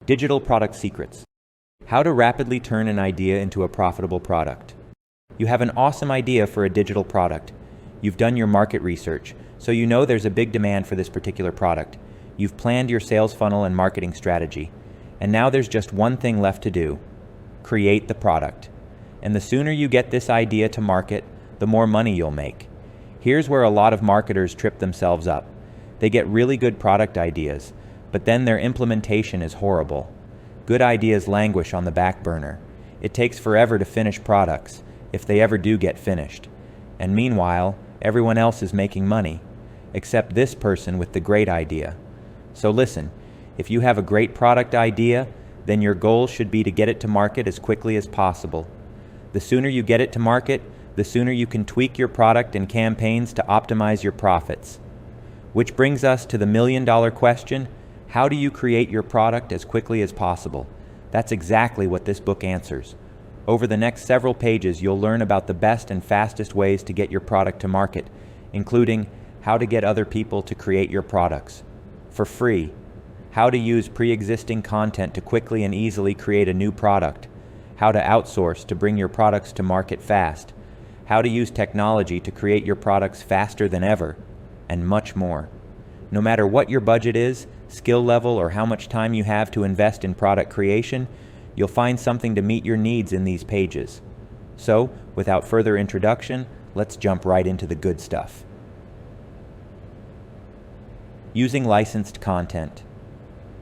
Digital product secrets. How to rapidly turn an idea into a profitable product. You have an awesome idea for a digital product. You've done your market research, so you know there's a big demand for this particular product. You've planned your sales funnel and marketing strategy. And now there's just one thing left to do. Create the product. And the sooner you get this idea to market, the more money you'll make. Here's where a lot of marketers trip themselves up. They get really good product ideas, but then their implementation is horrible. Good ideas languish on the back burner. It takes forever to finish products, if they ever do get finished. And meanwhile, everyone else is making money, except this person with the great idea. So listen, if you have a great product idea, then your goal should be to get it to market as quickly as possible. The sooner you get it to market, the sooner you can tweak your product and campaigns to optimize your profits. Which brings us to the million-dollar question: how do you create your product as quickly as possible? That's exactly what this book answers. Over the next several pages, you'll learn about the best and fastest ways to get your product to market, including how to get other people to create your products for free, how to use pre-existing content to quickly and easily create a new product, how to outsource to bring your products to market fast, how to use technology to create your products faster than ever, and much more. No matter what your budget is, skill level, or how much time you have to invest in product creation, you'll find something to meet your needs in these pages. So, without further introduction, let's jump right into the good stuff. Using licensed content.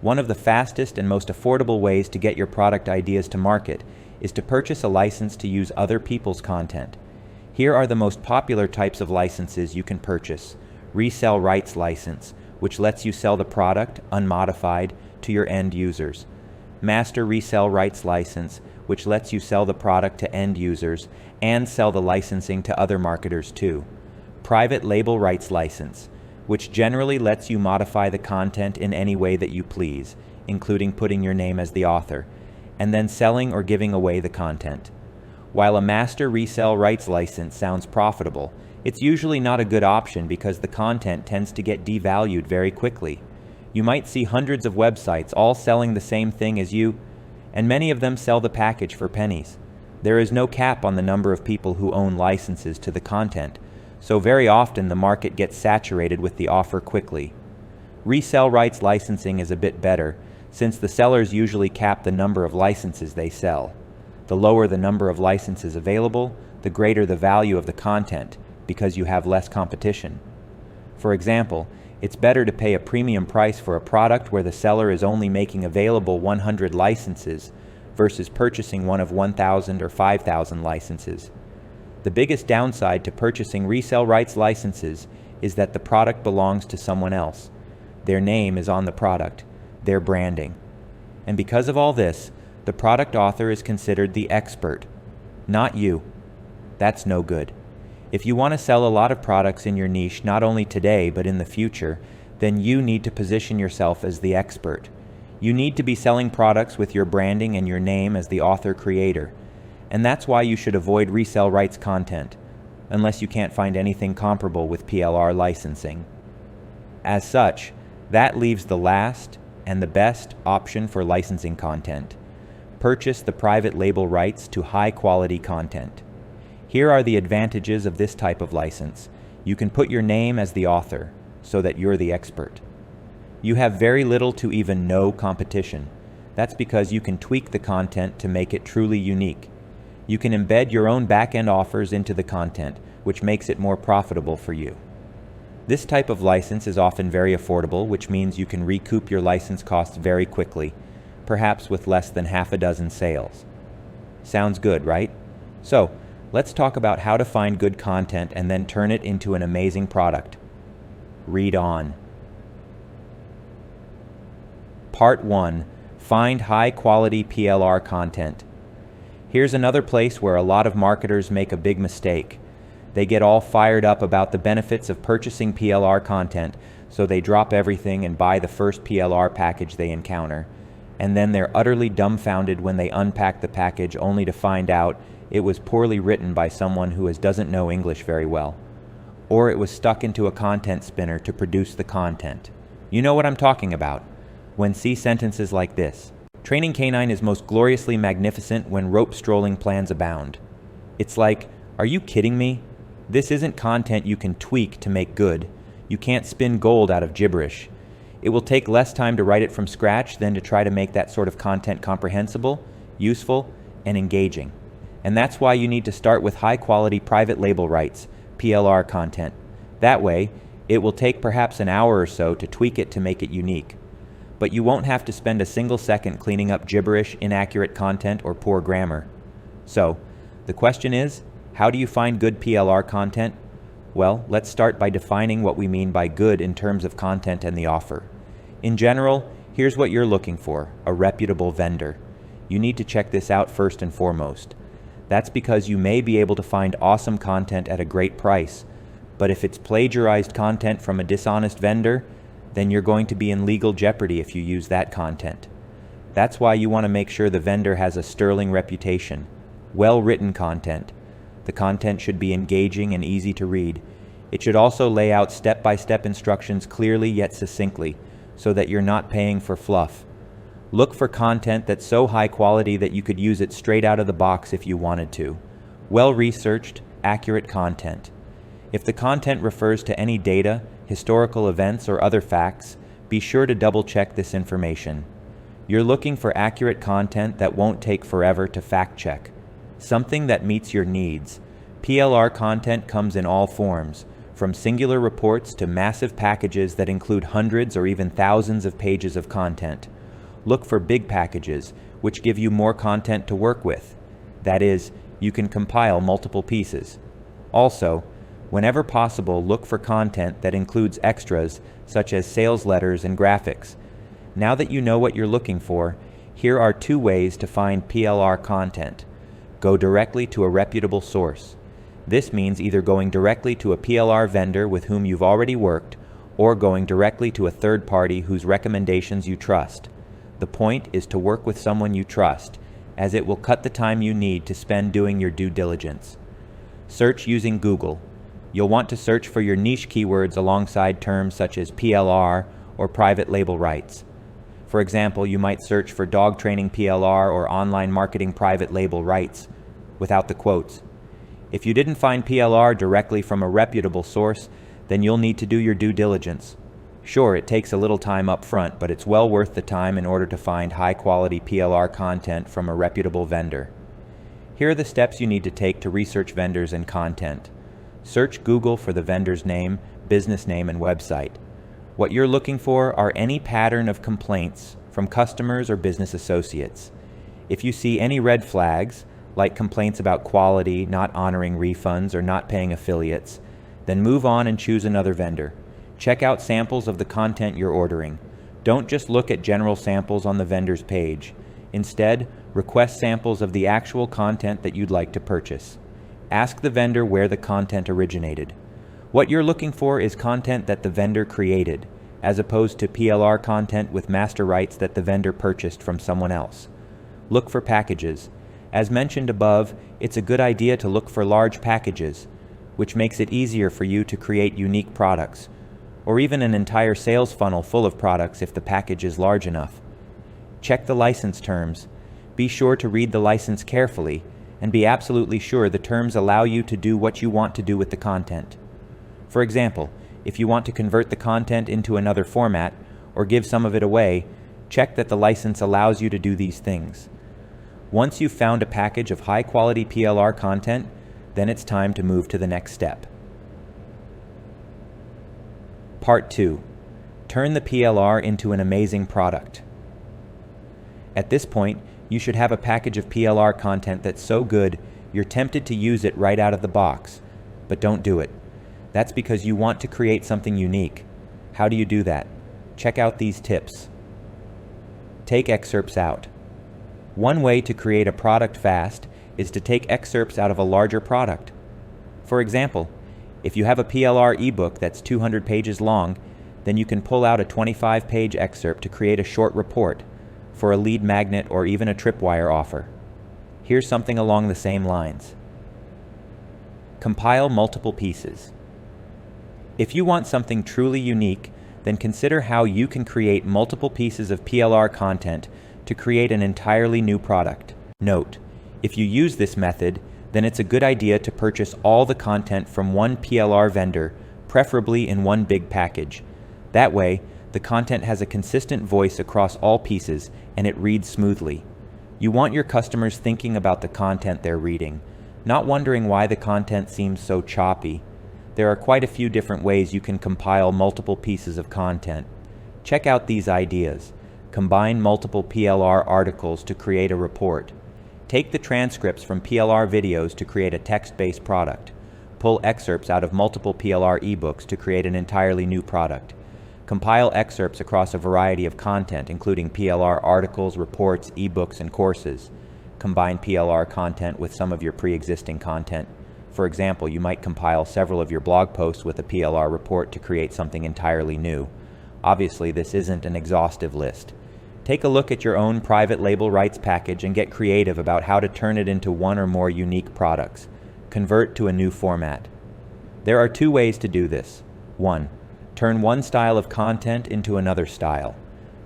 One of the fastest and most affordable ways to get your product ideas to market is to purchase a license to use other people's content. Here are the most popular types of licenses you can purchase. Resell rights license, which lets you sell the product, unmodified, to your end users. Master resell rights license, which lets you sell the product to end users and sell the licensing to other marketers too. Private label rights license, which generally lets you modify the content in any way that you please, including putting your name as the author, and then selling or giving away the content. While a master resell rights license sounds profitable, it's usually not a good option because the content tends to get devalued very quickly. You might see hundreds of websites all selling the same thing as you, and many of them sell the package for pennies. There is no cap on the number of people who own licenses to the content, so very often the market gets saturated with the offer quickly. Resell rights licensing is a bit better, since the sellers usually cap the number of licenses they sell. The lower the number of licenses available, the greater the value of the content, because you have less competition. For example, it's better to pay a premium price for a product where the seller is only making available 100 licenses versus purchasing one of 1,000 or 5,000 licenses. The biggest downside to purchasing resell rights licenses is that the product belongs to someone else. Their name is on the product, their branding. And because of all this, the product author is considered the expert, not you. That's no good. If you want to sell a lot of products in your niche, not only today but in the future, then you need to position yourself as the expert. You need to be selling products with your branding and your name as the author-creator. And that's why you should avoid resell rights content, unless you can't find anything comparable with PLR licensing. As such, that leaves the last and the best option for licensing content. Purchase the private label rights to high-quality content. Here are the advantages of this type of license. You can put your name as the author, so that you're the expert. You have very little to even no competition. That's because you can tweak the content to make it truly unique. You can embed your own back-end offers into the content, which makes it more profitable for you. This type of license is often very affordable, which means you can recoup your license costs very quickly, perhaps with less than half a dozen sales. Sounds good, right? So, let's talk about how to find good content and then turn it into an amazing product. Read on. Part 1. Find high-quality PLR content. Here's another place where a lot of marketers make a big mistake. They get all fired up about the benefits of purchasing PLR content, so they drop everything and buy the first PLR package they encounter. And then they're utterly dumbfounded when they unpack the package only to find out it was poorly written by someone who doesn't know English very well. Or it was stuck into a content spinner to produce the content. You know what I'm talking about when see sentences like this. Training canine is most gloriously magnificent when rope strolling plans abound. It's like, are you kidding me? This isn't content you can tweak to make good. You can't spin gold out of gibberish. It will take less time to write it from scratch than to try to make that sort of content comprehensible, useful, and engaging. And that's why you need to start with high-quality private label rights, PLR content. That way, it will take perhaps an hour or so to tweak it to make it unique. But you won't have to spend a single second cleaning up gibberish, inaccurate content, or poor grammar. So, the question is, how do you find good PLR content? Well, let's start by defining what we mean by good in terms of content and the offer. In general, here's what you're looking for: a reputable vendor. You need to check this out first and foremost. That's because you may be able to find awesome content at a great price, but if it's plagiarized content from a dishonest vendor, then you're going to be in legal jeopardy if you use that content. That's why you want to make sure the vendor has a sterling reputation, well-written content. The content should be engaging and easy to read. It should also lay out step-by-step instructions clearly yet succinctly, so that you're not paying for fluff. Look for content that's so high quality that you could use it straight out of the box if you wanted to. Well-researched, accurate content. If the content refers to any data, historical events, or other facts, be sure to double-check this information. You're looking for accurate content that won't take forever to fact-check. Something that meets your needs. PLR content comes in all forms, from singular reports to massive packages that include hundreds or even thousands of pages of content. Look for big packages, which give you more content to work with. That is, you can compile multiple pieces. Also, whenever possible, look for content that includes extras such as sales letters and graphics. Now that you know what you're looking for, here are 2 ways to find PLR content. Go directly to a reputable source. This means either going directly to a PLR vendor with whom you've already worked, or going directly to a third party whose recommendations you trust. The point is to work with someone you trust, as it will cut the time you need to spend doing your due diligence. Search using Google. You'll want to search for your niche keywords alongside terms such as PLR or private label rights. For example, you might search for dog training PLR or online marketing private label rights, without the quotes. If you didn't find PLR directly from a reputable source, then you'll need to do your due diligence. Sure, it takes a little time up front, but it's well worth the time in order to find high-quality PLR content from a reputable vendor. Here are the steps you need to take to research vendors and content. Search Google for the vendor's name, business name, and website. What you're looking for are any pattern of complaints from customers or business associates. If you see any red flags, like complaints about quality, not honoring refunds, or not paying affiliates, then move on and choose another vendor. Check out samples of the content you're ordering. Don't just look at general samples on the vendor's page. Instead, request samples of the actual content that you'd like to purchase. Ask the vendor where the content originated. What you're looking for is content that the vendor created, as opposed to PLR content with master rights that the vendor purchased from someone else. Look for packages. As mentioned above, it's a good idea to look for large packages, which makes it easier for you to create unique products, or even an entire sales funnel full of products if the package is large enough. Check the license terms. Be sure to read the license carefully, and be absolutely sure the terms allow you to do what you want to do with the content. For example, if you want to convert the content into another format, or give some of it away, check that the license allows you to do these things. Once you've found a package of high-quality PLR content, then it's time to move to the next step. Part 2. Turn the PLR into an amazing product. At this point, you should have a package of PLR content that's so good you're tempted to use it right out of the box, but don't do it. That's because you want to create something unique. How do you do that? Check out these tips. Take excerpts out. One way to create a product fast is to take excerpts out of a larger product. For example, if you have a PLR ebook that's 200 pages long, then you can pull out a 25-page excerpt to create a short report for a lead magnet or even a tripwire offer. Here's something along the same lines. Compile multiple pieces. If you want something truly unique, then consider how you can create multiple pieces of PLR content to create an entirely new product. Note: if you use this method, then it's a good idea to purchase all the content from one PLR vendor, preferably in one big package. That way, the content has a consistent voice across all pieces and it reads smoothly. You want your customers thinking about the content they're reading, not wondering why the content seems so choppy. There are quite a few different ways you can compile multiple pieces of content. Check out these ideas. Combine multiple PLR articles to create a report. Take the transcripts from PLR videos to create a text-based product. Pull excerpts out of multiple PLR ebooks to create an entirely new product. Compile excerpts across a variety of content, including PLR articles, reports, ebooks, and courses. Combine PLR content with some of your pre-existing content. For example, you might compile several of your blog posts with a PLR report to create something entirely new. Obviously, this isn't an exhaustive list. Take a look at your own private label rights package and get creative about how to turn it into one or more unique products. Convert to a new format. There are two ways to do this. 1. Turn one style of content into another style.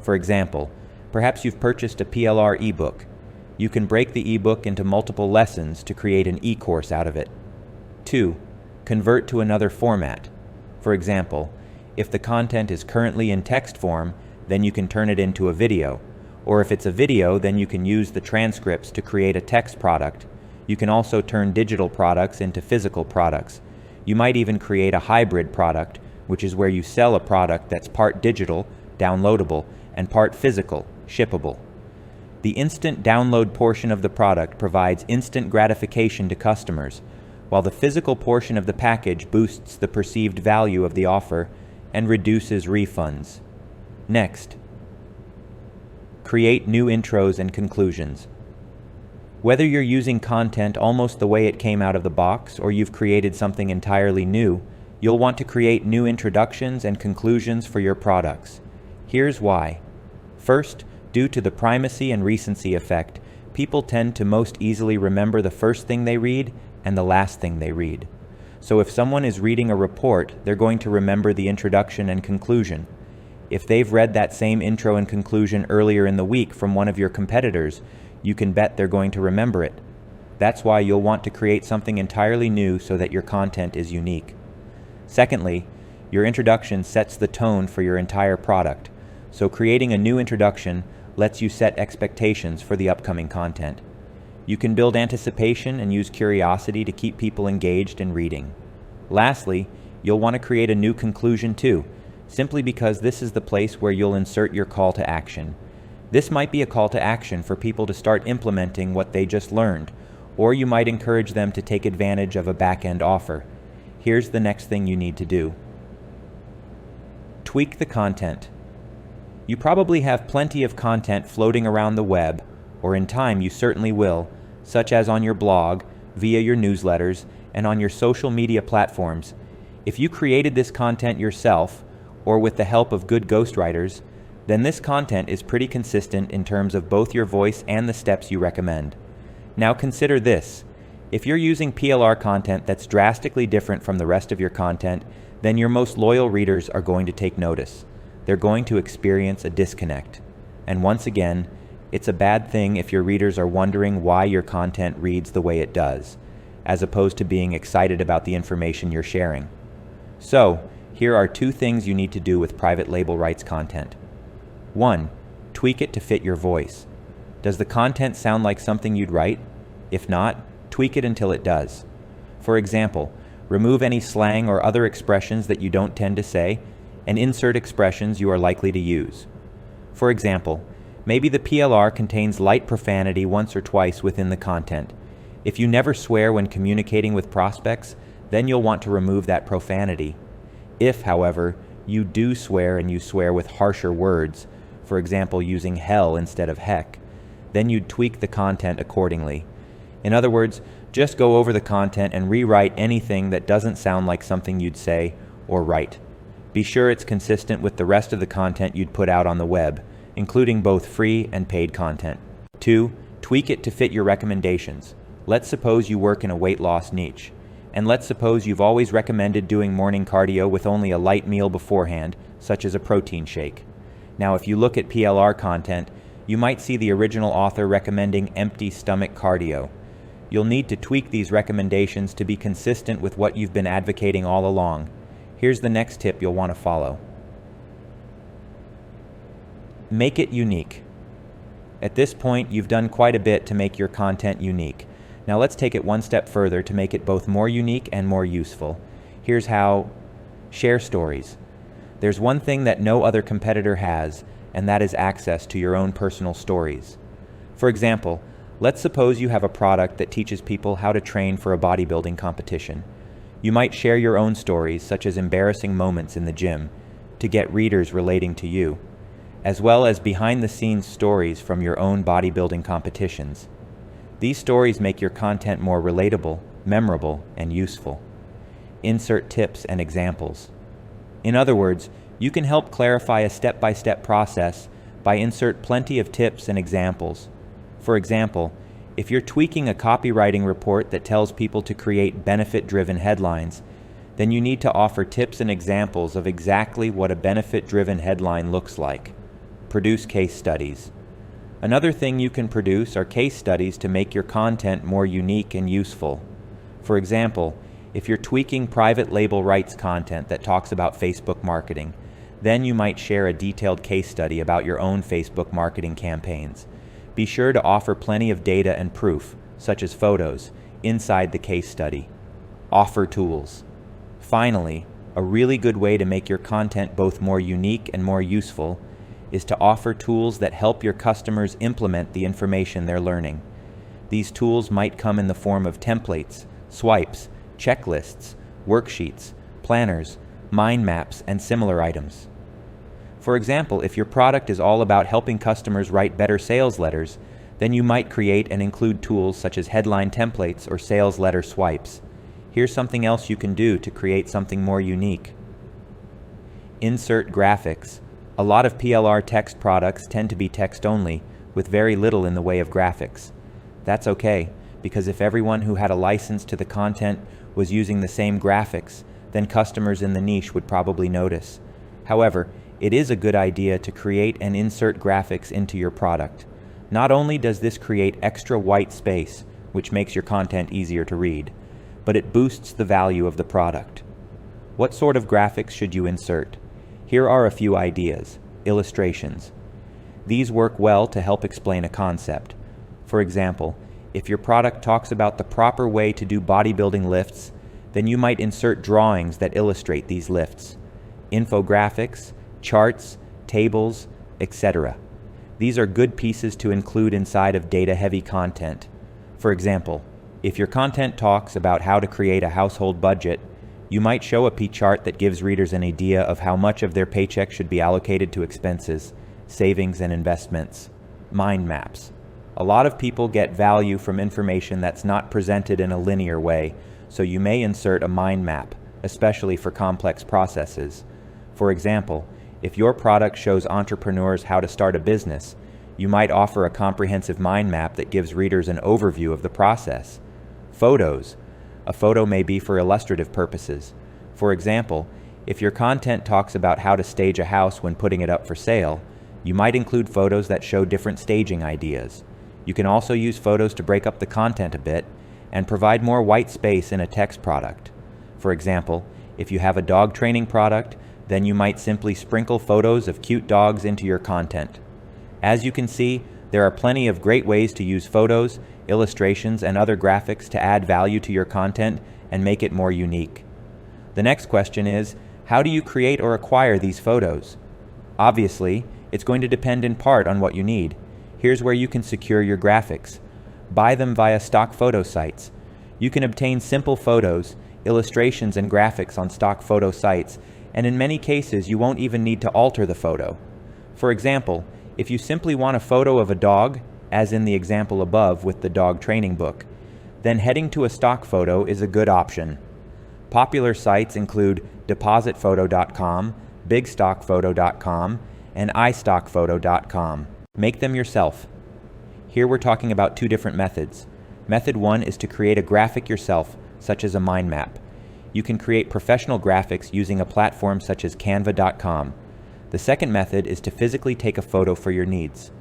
For example, perhaps you've purchased a PLR ebook. You can break the ebook into multiple lessons to create an e-course out of it. 2. Convert to another format. For example, if the content is currently in text form, then you can turn it into a video. Or if it's a video, then you can use the transcripts to create a text product. You can also turn digital products into physical products. You might even create a hybrid product, which is where you sell a product that's part digital, downloadable, and part physical, shippable. The instant download portion of the product provides instant gratification to customers, while the physical portion of the package boosts the perceived value of the offer and reduces refunds. Next, create new intros and conclusions. Whether you're using content almost the way it came out of the box or you've created something entirely new, you'll want to create new introductions and conclusions for your products. Here's why. First, due to the primacy and recency effect, people tend to most easily remember the first thing they read and the last thing they read. So if someone is reading a report, they're going to remember the introduction and conclusion. If they've read that same intro and conclusion earlier in the week from one of your competitors, you can bet they're going to remember it. That's why you'll want to create something entirely new so that your content is unique. Secondly, your introduction sets the tone for your entire product, so creating a new introduction lets you set expectations for the upcoming content. You can build anticipation and use curiosity to keep people engaged in reading. Lastly, you'll want to create a new conclusion too, simply because this is the place where you'll insert your call to action. This might be a call to action for people to start implementing what they just learned, or you might encourage them to take advantage of a back-end offer. Here's the next thing you need to do. Tweak the content. You probably have plenty of content floating around the web, or in time you certainly will, such as on your blog, via your newsletters, and on your social media platforms. If you created this content yourself, or with the help of good ghostwriters, then this content is pretty consistent in terms of both your voice and the steps you recommend. Now consider this. If you're using PLR content that's drastically different from the rest of your content, then your most loyal readers are going to take notice. They're going to experience a disconnect. And once again, it's a bad thing if your readers are wondering why your content reads the way it does, as opposed to being excited about the information you're sharing. So, here are two things you need to do with private label rights content. 1. Tweak it to fit your voice. Does the content sound like something you'd write? If not, tweak it until it does. For example, remove any slang or other expressions that you don't tend to say, and insert expressions you are likely to use. For example, maybe the PLR contains light profanity once or twice within the content. If you never swear when communicating with prospects, then you'll want to remove that profanity. If, however, you do swear and you swear with harsher words, for example using hell instead of heck, then you'd tweak the content accordingly. In other words, just go over the content and rewrite anything that doesn't sound like something you'd say or write. Be sure it's consistent with the rest of the content you'd put out on the web, including both free and paid content. 2. Tweak it to fit your recommendations. Let's suppose you work in a weight loss niche. And let's suppose you've always recommended doing morning cardio with only a light meal beforehand, such as a protein shake. Now, if you look at PLR content, You might see the original author recommending empty stomach cardio. You'll need to tweak these recommendations to be consistent with what you've been advocating all along. Here's the next tip you'll want to follow. Make it unique. At this point, you've done quite a bit to make your content unique. Now let's take it one step further to make it both more unique and more useful. Here's how. Share stories. There's one thing that no other competitor has, and that is access to your own personal stories. For example, let's suppose you have a product that teaches people how to train for a bodybuilding competition. You might share your own stories, such as embarrassing moments in the gym, to get readers relating to you, as well as behind-the-scenes stories from your own bodybuilding competitions. These stories make your content more relatable, memorable, and useful. Insert tips and examples. In other words, you can help clarify a step-by-step process by insert plenty of tips and examples. For example, if you're tweaking a copywriting report that tells people to create benefit-driven headlines, then you need to offer tips and examples of exactly what a benefit-driven headline looks like. Produce case studies. Another thing you can produce are case studies to make your content more unique and useful. For example, if you're tweaking private label rights content that talks about Facebook marketing, then you might share a detailed case study about your own Facebook marketing campaigns. Be sure to offer plenty of data and proof, such as photos, inside the case study. Offer tools. Finally, a really good way to make your content both more unique and more useful is to offer tools that help your customers implement the information they're learning. These tools might come in the form of templates, swipes, checklists, worksheets, planners, mind maps, and similar items. For example, if your product is all about helping customers write better sales letters, then you might create and include tools such as headline templates or sales letter swipes. Here's something else you can do to create something more unique. Insert graphics. A lot of PLR text products tend to be text only, with very little in the way of graphics. That's okay, because if everyone who had a license to the content was using the same graphics, then customers in the niche would probably notice. However, it is a good idea to create and insert graphics into your product. Not only does this create extra white space, which makes your content easier to read, but it boosts the value of the product. What sort of graphics should you insert? Here are a few ideas. Illustrations. These work well to help explain a concept. For example, if your product talks about the proper way to do bodybuilding lifts, then you might insert drawings that illustrate these lifts. Infographics, charts, tables, etc. These are good pieces to include inside of data-heavy content. For example, if your content talks about how to create a household budget, you might show a P-chart that gives readers an idea of how much of their paycheck should be allocated to expenses, savings, and investments. Mind maps. A lot of people get value from information that's not presented in a linear way, so you may insert a mind map, especially for complex processes. For example, if your product shows entrepreneurs how to start a business, you might offer a comprehensive mind map that gives readers an overview of the process. Photos. A photo may be for illustrative purposes. For example, if your content talks about how to stage a house when putting it up for sale, you might include photos that show different staging ideas. You can also use photos to break up the content a bit and provide more white space in a text product. For example, if you have a dog training product, then you might simply sprinkle photos of cute dogs into your content. As you can see, there are plenty of great ways to use photos, illustrations, and other graphics to add value to your content and make it more unique. The next question is, how do you create or acquire these photos? Obviously, it's going to depend in part on what you need. Here's where you can secure your graphics. Buy them via stock photo sites. You can obtain simple photos, illustrations, and graphics on stock photo sites, and in many cases you won't even need to alter the photo. For example, if you simply want a photo of a dog, as in the example above with the dog training book, then heading to a stock photo is a good option. Popular sites include depositphoto.com, bigstockphoto.com, and istockphoto.com. Make them yourself. Here we're talking about two different methods. Method 1 is to create a graphic yourself, such as a mind map. You can create professional graphics using a platform such as canva.com. The second method is to physically take a photo for your needs.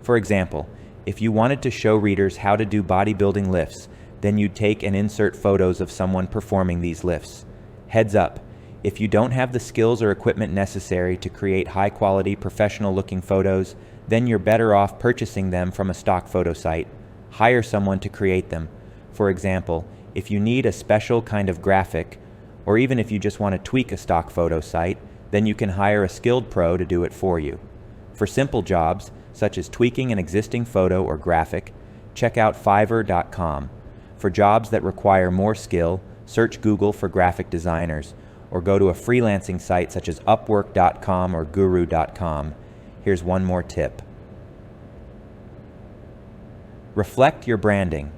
For example, if you wanted to show readers how to do bodybuilding lifts, then you'd take and insert photos of someone performing these lifts. Heads up, if you don't have the skills or equipment necessary to create high-quality, professional-looking photos, then you're better off purchasing them from a stock photo site. Hire someone to create them. For example, if you need a special kind of graphic, or even if you just want to tweak a stock photo site, then you can hire a skilled pro to do it for you. For simple jobs, such as tweaking an existing photo or graphic, check out Fiverr.com. For jobs that require more skill, search Google for graphic designers, or go to a freelancing site such as Upwork.com or Guru.com. Here's one more tip. Reflect your branding.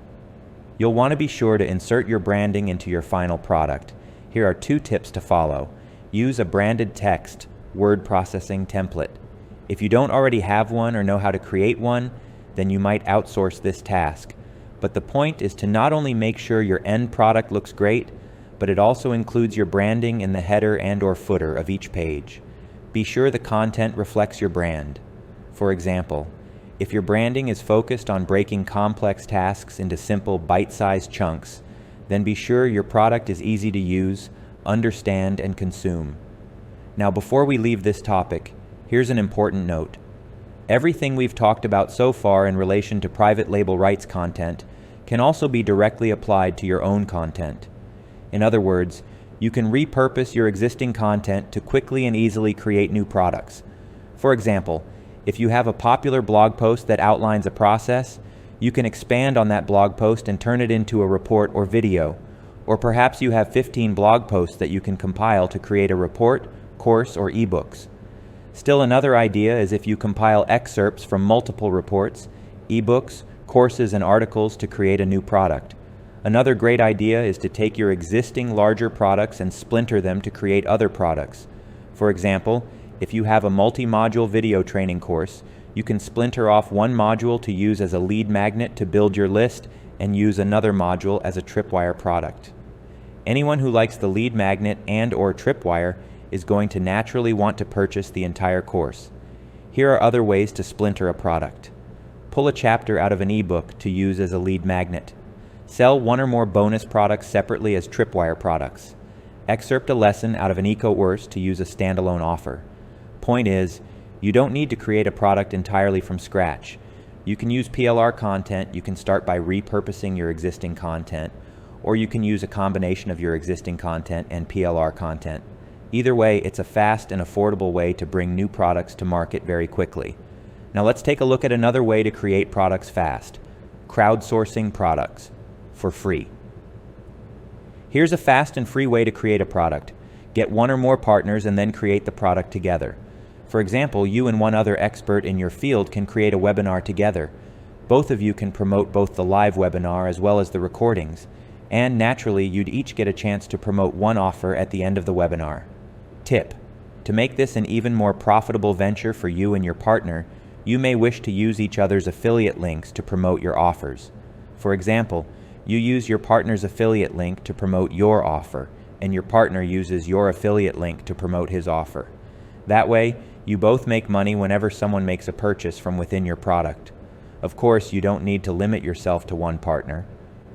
You'll want to be sure to insert your branding into your final product. Here are 2 tips to follow. Use a branded text, word processing template. If you don't already have one or know how to create one, then you might outsource this task. But the point is to not only make sure your end product looks great, but it also includes your branding in the header and/or footer of each page. Be sure the content reflects your brand. For example, if your branding is focused on breaking complex tasks into simple, bite-sized chunks, then be sure your product is easy to use, understand, and consume. Now, before we leave this topic, here's an important note. Everything we've talked about so far in relation to private label rights content can also be directly applied to your own content. In other words, you can repurpose your existing content to quickly and easily create new products. For example, if you have a popular blog post that outlines a process, you can expand on that blog post and turn it into a report or video. Or perhaps you have 15 blog posts that you can compile to create a report, course, or ebooks. Still, another idea is if you compile excerpts from multiple reports, ebooks, courses, and articles to create a new product. Another great idea is to take your existing larger products and splinter them to create other products. For example, if you have a multi-module video training course, you can splinter off one module to use as a lead magnet to build your list and use another module as a tripwire product. Anyone who likes the lead magnet and/or tripwire is going to naturally want to purchase the entire course. Here are other ways to splinter a product. Pull a chapter out of an ebook to use as a lead magnet. Sell one or more bonus products separately as tripwire products. Excerpt a lesson out of an eco-course to use a standalone offer. Point is, you don't need to create a product entirely from scratch. You can use PLR content. You can start by repurposing your existing content, or you can use a combination of your existing content and PLR content. Either way, it's a fast and affordable way to bring new products to market very quickly. Now let's take a look at another way to create products fast. Crowdsourcing products for free. Here's a fast and free way to create a product. Get one or more partners and then create the product together. For example, you and one other expert in your field can create a webinar together. Both of you can promote both the live webinar as well as the recordings. And naturally, you'd each get a chance to promote one offer at the end of the webinar. Tip: to make this an even more profitable venture for you and your partner, you may wish to use each other's affiliate links to promote your offers. For example, you use your partner's affiliate link to promote your offer, and your partner uses your affiliate link to promote his offer. That way, you both make money whenever someone makes a purchase from within your product. Of course, you don't need to limit yourself to one partner.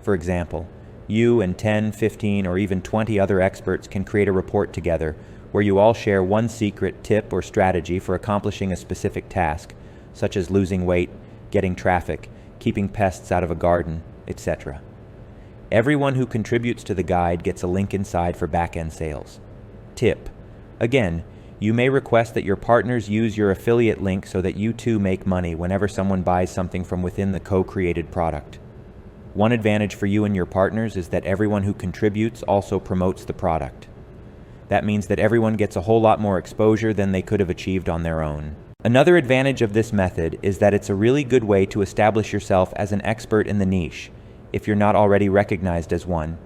For example, you and 10, 15, or even 20 other experts can create a report together where you all share one secret tip or strategy for accomplishing a specific task, such as losing weight, getting traffic, keeping pests out of a garden, etc. Everyone who contributes to the guide gets a link inside for back-end sales. Tip: again, you may request that your partners use your affiliate link so that you too make money whenever someone buys something from within the co-created product. One advantage for you and your partners is that everyone who contributes also promotes the product. That means that everyone gets a whole lot more exposure than they could have achieved on their own. Another advantage of this method is that it's a really good way to establish yourself as an expert in the niche, if you're not already recognized as one.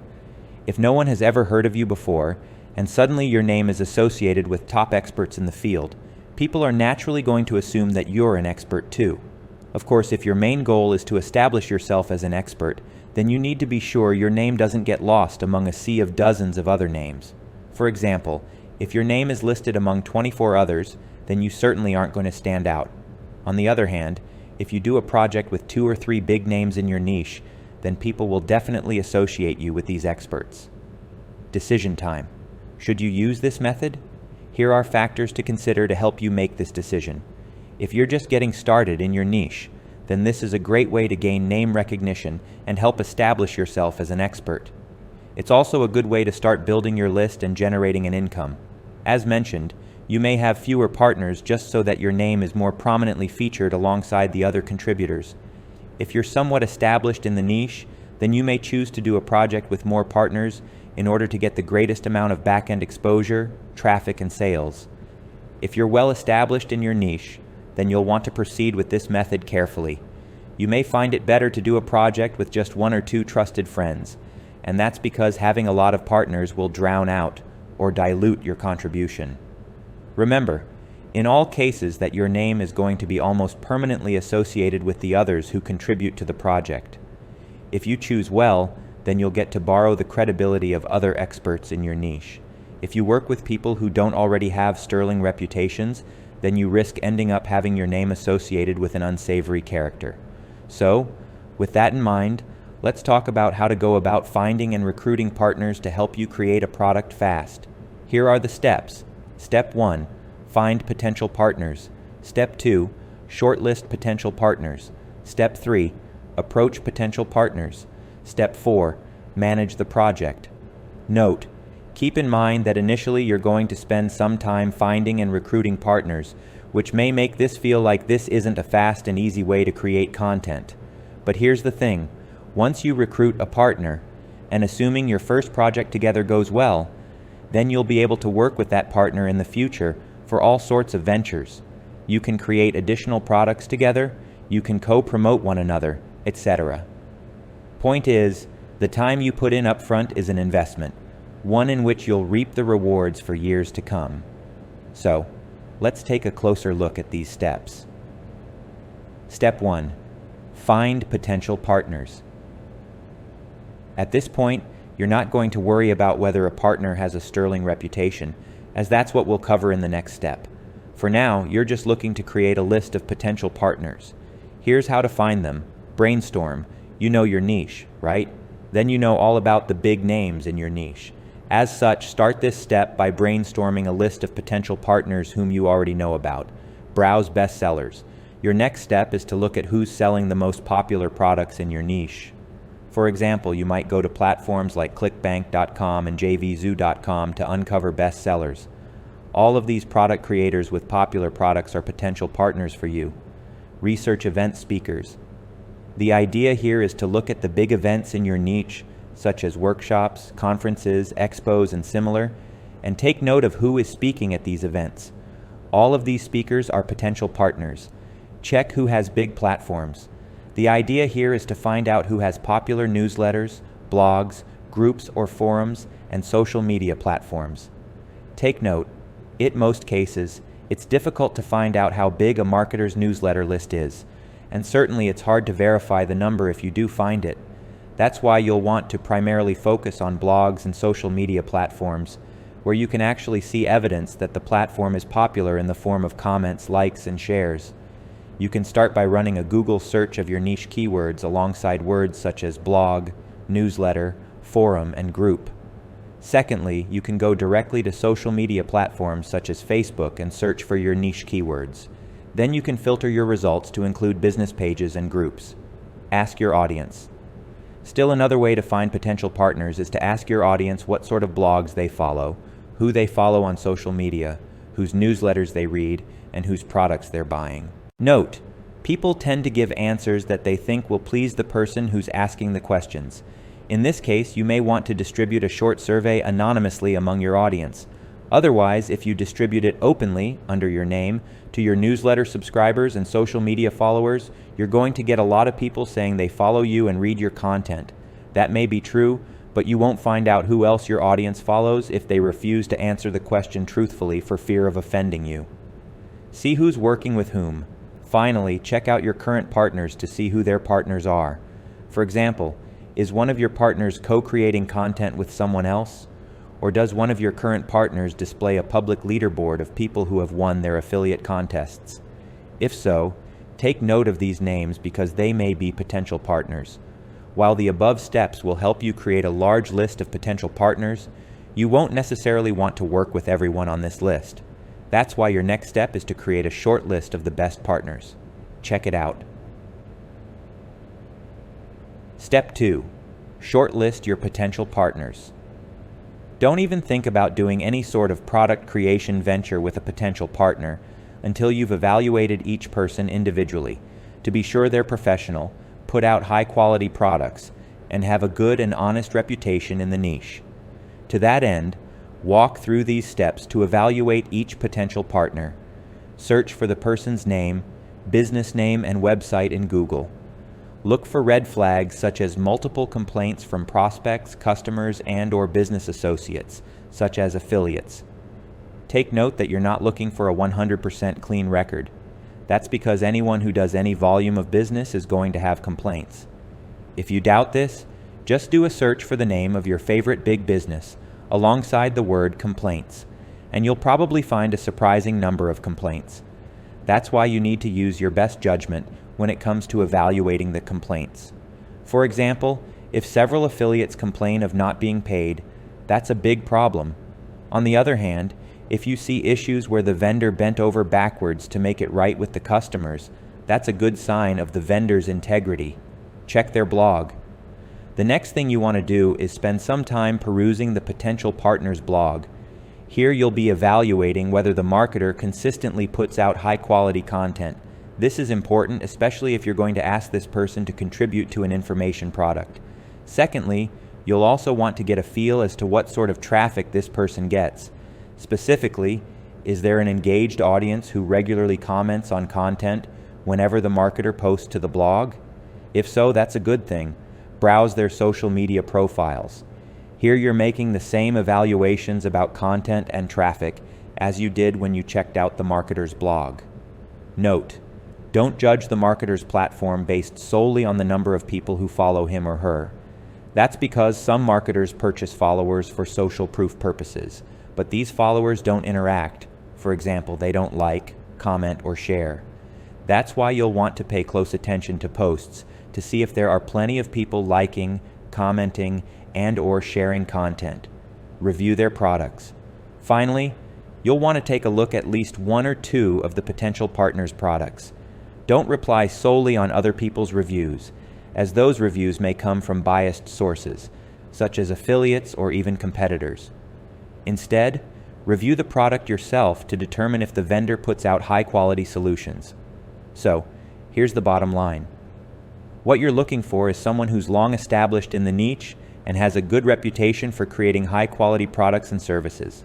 If no one has ever heard of you before, and suddenly your name is associated with top experts in the field, people are naturally going to assume that you're an expert too. Of course, if your main goal is to establish yourself as an expert, then you need to be sure your name doesn't get lost among a sea of dozens of other names. For example, if your name is listed among 24 others, then you certainly aren't going to stand out. On the other hand, If you do a project with 2 or 3 big names in your niche, then people will definitely associate you with these experts. Decision time. Should you use this method? Here are factors to consider to help you make this decision. If you're just getting started in your niche, then this is a great way to gain name recognition and help establish yourself as an expert. It's also a good way to start building your list and generating an income. As mentioned, you may have fewer partners just so that your name is more prominently featured alongside the other contributors. If you're somewhat established in the niche, then you may choose to do a project with more partners in order to get the greatest amount of back-end exposure, traffic, and sales. If you're well established in your niche, then you'll want to proceed with this method carefully. You may find it better to do a project with just 1 or 2 trusted friends, and that's because having a lot of partners will drown out or dilute your contribution. Remember, in all cases that your name is going to be almost permanently associated with the others who contribute to the project. If you choose well, then you'll get to borrow the credibility of other experts in your niche. If you work with people who don't already have sterling reputations, then you risk ending up having your name associated with an unsavory character. So, with that in mind, let's talk about how to go about finding and recruiting partners to help you create a product fast. Here are the steps. Step 1, find potential partners. Step 2, shortlist potential partners. Step 3, approach potential partners. Step 4, manage the project. Note, keep in mind that initially you're going to spend some time finding and recruiting partners, which may make this feel like this isn't a fast and easy way to create content. But here's the thing, once you recruit a partner, and assuming your first project together goes well, then you'll be able to work with that partner in the future for all sorts of ventures. You can create additional products together, you can co-promote one another, etc. Point is, the time you put in up front is an investment, one in which you'll reap the rewards for years to come. So, let's take a closer look at these steps. Step 1, find potential partners. At this point, you're not going to worry about whether a partner has a sterling reputation, as that's what we'll cover in the next step. For now, you're just looking to create a list of potential partners. Here's how to find them. Brainstorm. You know your niche, right? Then you know all about the big names in your niche. As such, start this step by brainstorming a list of potential partners whom you already know about. Browse bestsellers. Your next step is to look at who's selling the most popular products in your niche. For example, you might go to platforms like clickbank.com and jvzoo.com to uncover bestsellers. All of these product creators with popular products are potential partners for you. Research event speakers. The idea here is to look at the big events in your niche, such as workshops, conferences, expos, and similar, and take note of who is speaking at these events. All of these speakers are potential partners. Check who has big platforms. The idea here is to find out who has popular newsletters, blogs, groups or forums, and social media platforms. Take note, in most cases, it's difficult to find out how big a marketer's newsletter list is, and certainly it's hard to verify the number if you do find it. That's why you'll want to primarily focus on blogs and social media platforms, where you can actually see evidence that the platform is popular in the form of comments, likes, and shares. You can start by running a Google search of your niche keywords alongside words such as blog, newsletter, forum, and group. Secondly, you can go directly to social media platforms such as Facebook and search for your niche keywords. Then you can filter your results to include business pages and groups. Ask your audience. Still another way to find potential partners is to ask your audience what sort of blogs they follow, who they follow on social media, whose newsletters they read, and whose products they're buying. Note, people tend to give answers that they think will please the person who's asking the questions. In this case, you may want to distribute a short survey anonymously among your audience. Otherwise, if you distribute it openly, under your name, to your newsletter subscribers and social media followers, you're going to get a lot of people saying they follow you and read your content. That may be true, but you won't find out who else your audience follows if they refuse to answer the question truthfully for fear of offending you. See who's working with whom. Finally, check out your current partners to see who their partners are. For example, is one of your partners co-creating content with someone else? Or does one of your current partners display a public leaderboard of people who have won their affiliate contests? If so, Take note of these names because they may be potential partners. While the above steps will help you create a large list of potential partners, you won't necessarily want to work with everyone on this list. That's why your next step is to create a short list of the best partners. Check it out. Step 2. Shortlist your potential partners. Don't even think about doing any sort of product creation venture with a potential partner until you've evaluated each person individually to be sure they're professional, put out high-quality products, and have a good and honest reputation in the niche. To that end, walk through these steps to evaluate each potential partner. Search for the person's name, business name, and website in Google. Look for red flags such as multiple complaints from prospects, customers, and/or business associates, such as affiliates. Take note that you're not looking for a 100% clean record. That's because anyone who does any volume of business is going to have complaints. If you doubt this, just do a search for the name of your favorite big business alongside the word complaints, and you'll probably find a surprising number of complaints. That's why you need to use your best judgment when it comes to evaluating the complaints. For example, if several affiliates complain of not being paid, that's a big problem. On the other hand, if you see issues where the vendor bent over backwards to make it right with the customers, that's a good sign of the vendor's integrity. Check their blog. The next thing you want to do is spend some time perusing the potential partner's blog. Here you'll be evaluating whether the marketer consistently puts out high-quality content. This is important, especially if you're going to ask this person to contribute to an information product. Secondly, you'll also want to get a feel as to what sort of traffic this person gets. Specifically, is there an engaged audience who regularly comments on content whenever the marketer posts to the blog? If so, that's a good thing. Browse their social media profiles. Here you're making the same evaluations about content and traffic as you did when you checked out the marketer's blog. Note: don't judge the marketer's platform based solely on the number of people who follow him or her. That's because some marketers purchase followers for social proof purposes, but these followers don't interact. For example, they don't like, comment, or share. That's why you'll want to pay close attention to posts to see if there are plenty of people liking, commenting, and/or sharing content. Review their products. Finally, you'll want to take a look at least one or two of the potential partner's products. Don't reply solely on other people's reviews, as those reviews may come from biased sources, such as affiliates or even competitors. Instead, review the product yourself to determine if the vendor puts out high-quality solutions. So, here's the bottom line. What you're looking for is someone who's long established in the niche and has a good reputation for creating high-quality products and services.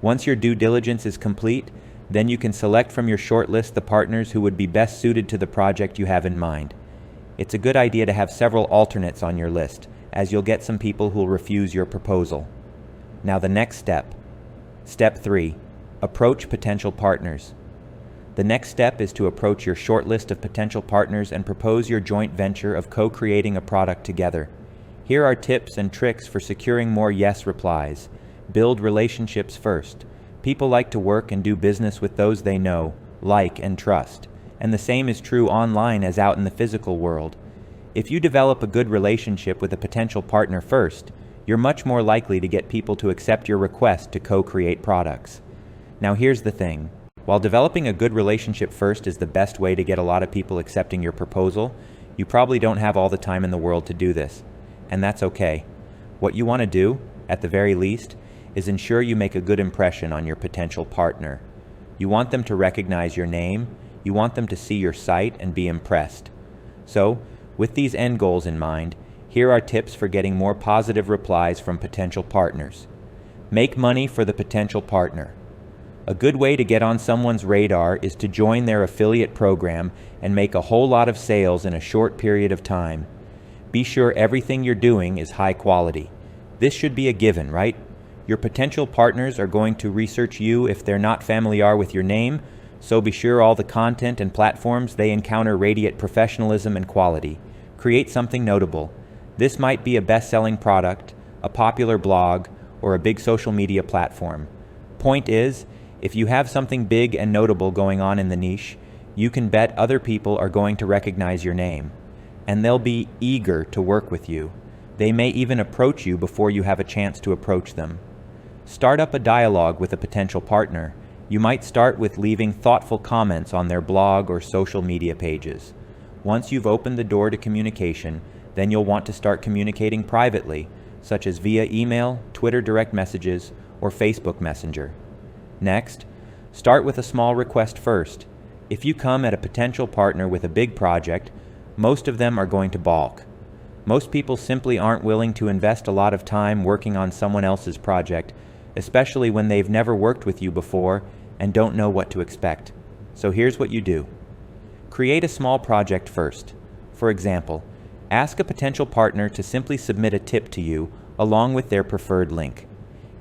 Once your due diligence is complete, then you can select from your short list the partners who would be best suited to the project you have in mind. It's a good idea to have several alternates on your list, as you'll get some people who'll refuse your proposal. Now the next step. Step 3. Approach potential partners. The next step is to approach your short list of potential partners and propose your joint venture of co-creating a product together. Here are tips and tricks for securing more yes replies. Build relationships first. People like to work and do business with those they know, like, and trust. And the same is true online as out in the physical world. If you develop a good relationship with a potential partner first, you're much more likely to get people to accept your request to co-create products. Now here's the thing. While developing a good relationship first is the best way to get a lot of people accepting your proposal, you probably don't have all the time in the world to do this. And that's okay. What you want to do, at the very least, is ensure you make a good impression on your potential partner. You want them to recognize your name, you want them to see your site and be impressed. So, with these end goals in mind, here are tips for getting more positive replies from potential partners. Make money for the potential partner. A good way to get on someone's radar is to join their affiliate program and make a whole lot of sales in a short period of time. Be sure everything you're doing is high quality. This should be a given, right? Your potential partners are going to research you if they're not familiar with your name, so be sure all the content and platforms they encounter radiate professionalism and quality. Create something notable. This might be a best-selling product, a popular blog, or a big social media platform. Point is, if you have something big and notable going on in the niche, you can bet other people are going to recognize your name, and they'll be eager to work with you. They may even approach you before you have a chance to approach them. Start up a dialogue with a potential partner. You might start with leaving thoughtful comments on their blog or social media pages. Once you've opened the door to communication, then you'll want to start communicating privately, such as via email, Twitter direct messages, or Facebook Messenger. Next, start with a small request first. If you come at a potential partner with a big project, most of them are going to balk. Most people simply aren't willing to invest a lot of time working on someone else's project, especially when they've never worked with you before and don't know what to expect. So here's what you do. Create a small project first. For example, ask a potential partner to simply submit a tip to you along with their preferred link.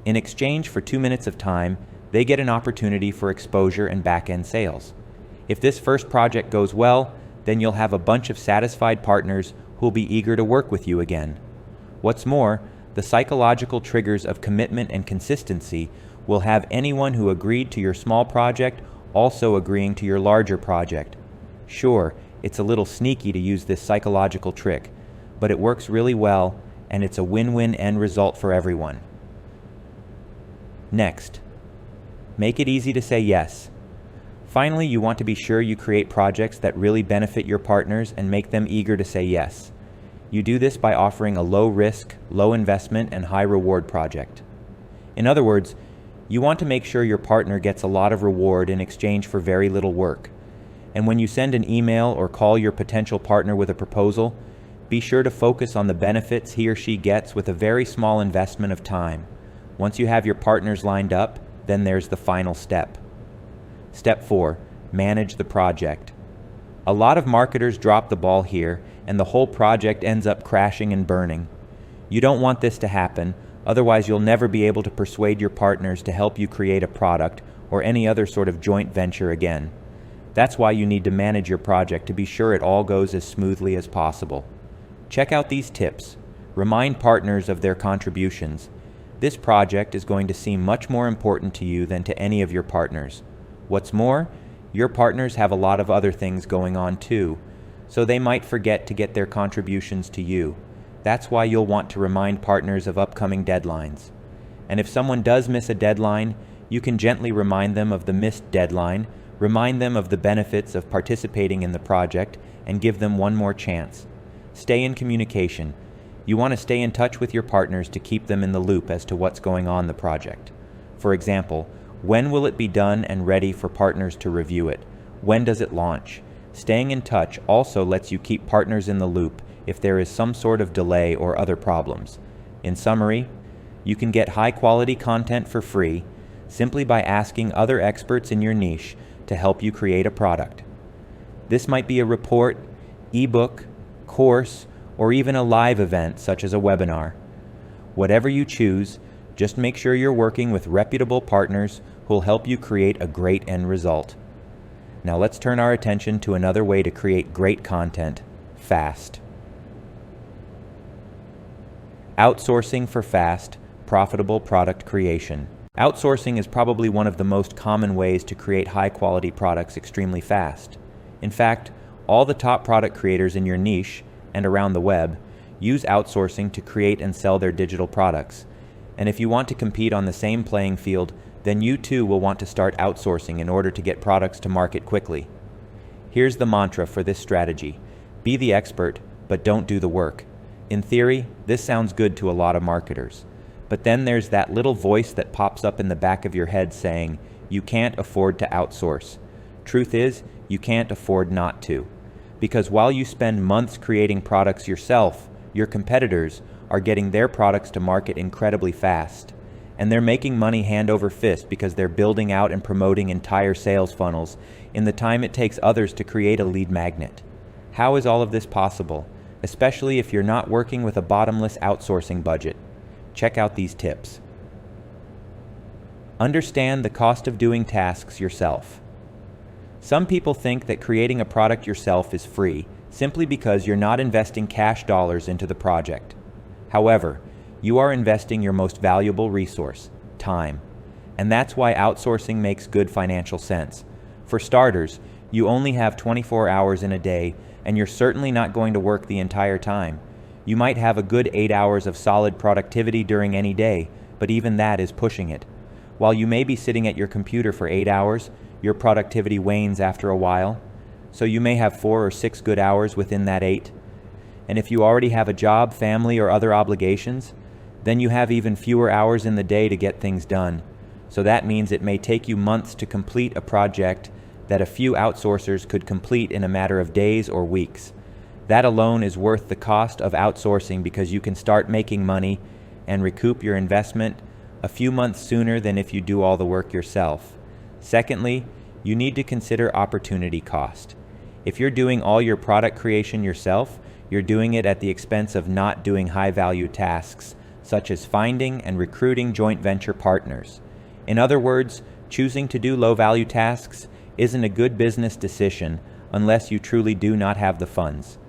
In exchange for 2 minutes of time, they get an opportunity for exposure and back-end sales. If this first project goes well, then you'll have a bunch of satisfied partners who'll be eager to work with you again. What's more, the psychological triggers of commitment and consistency will have anyone who agreed to your small project also agreeing to your larger project. Sure, it's a little sneaky to use this psychological trick, but it works really well, and it's a win-win end result for everyone. Next, make it easy to say yes. Finally, you want to be sure you create projects that really benefit your partners and make them eager to say yes. You do this by offering a low-risk, low-investment, and high-reward project. In other words, you want to make sure your partner gets a lot of reward in exchange for very little work. And when you send an email or call your potential partner with a proposal, be sure to focus on the benefits he or she gets with a very small investment of time. Once you have your partners lined up, then there's the final step. Step 4. Manage the project. A lot of marketers drop the ball here, and the whole project ends up crashing and burning. You don't want this to happen, otherwise you'll never be able to persuade your partners to help you create a product or any other sort of joint venture again. That's why you need to manage your project to be sure it all goes as smoothly as possible. Check out these tips. Remind partners of their contributions. This project is going to seem much more important to you than to any of your partners. What's more, your partners have a lot of other things going on too, so they might forget to get their contributions to you. That's why you'll want to remind partners of upcoming deadlines. And if someone does miss a deadline, you can gently remind them of the missed deadline, remind them of the benefits of participating in the project, and give them one more chance. Stay in communication. You want to stay in touch with your partners to keep them in the loop as to what's going on in the project. For example, when will it be done and ready for partners to review it? When does it launch? Staying in touch also lets you keep partners in the loop if there is some sort of delay or other problems. In summary, you can get high-quality content for free simply by asking other experts in your niche to help you create a product. This might be a report, ebook, course, or even a live event such as a webinar. Whatever you choose, just make sure you're working with reputable partners who'll help you create a great end result. Now let's turn our attention to another way to create great content, fast. Outsourcing for fast, profitable product creation. Outsourcing is probably one of the most common ways to create high-quality products extremely fast. In fact, all the top product creators in your niche and around the web use outsourcing to create and sell their digital products. And if you want to compete on the same playing field, then you too will want to start outsourcing in order to get products to market quickly. Here's the mantra for this strategy. Be the expert, but don't do the work. In theory, this sounds good to a lot of marketers. But then there's that little voice that pops up in the back of your head saying, you can't afford to outsource. Truth is, you can't afford not to. Because while you spend months creating products yourself, your competitors are getting their products to market incredibly fast. And they're making money hand over fist because they're building out and promoting entire sales funnels in the time it takes others to create a lead magnet. How is all of this possible, especially if you're not working with a bottomless outsourcing budget? Check out these tips. Understand the cost of doing tasks yourself. Some people think that creating a product yourself is free simply because you're not investing cash dollars into the project. However, you are investing your most valuable resource, time. And that's why outsourcing makes good financial sense. For starters, You only have 24 hours in a day, and you're certainly not going to work the entire time. You might have a good 8 hours of solid productivity during any day, but even that is pushing it. While you may be sitting at your computer for 8 hours, your productivity wanes after a while, so you may have 4 or 6 good hours within that 8. And if you already have a job, family, or other obligations, then you have even fewer hours in the day to get things done. So that means it may take you months to complete a project that a few outsourcers could complete in a matter of days or weeks. That alone is worth the cost of outsourcing because you can start making money and recoup your investment a few months sooner than if you do all the work yourself. Secondly, you need to consider opportunity cost. If you're doing all your product creation yourself, you're doing it at the expense of not doing high-value tasks, such as finding and recruiting joint venture partners. In other words, choosing to do low-value tasks isn't a good business decision unless you truly do not have the funds.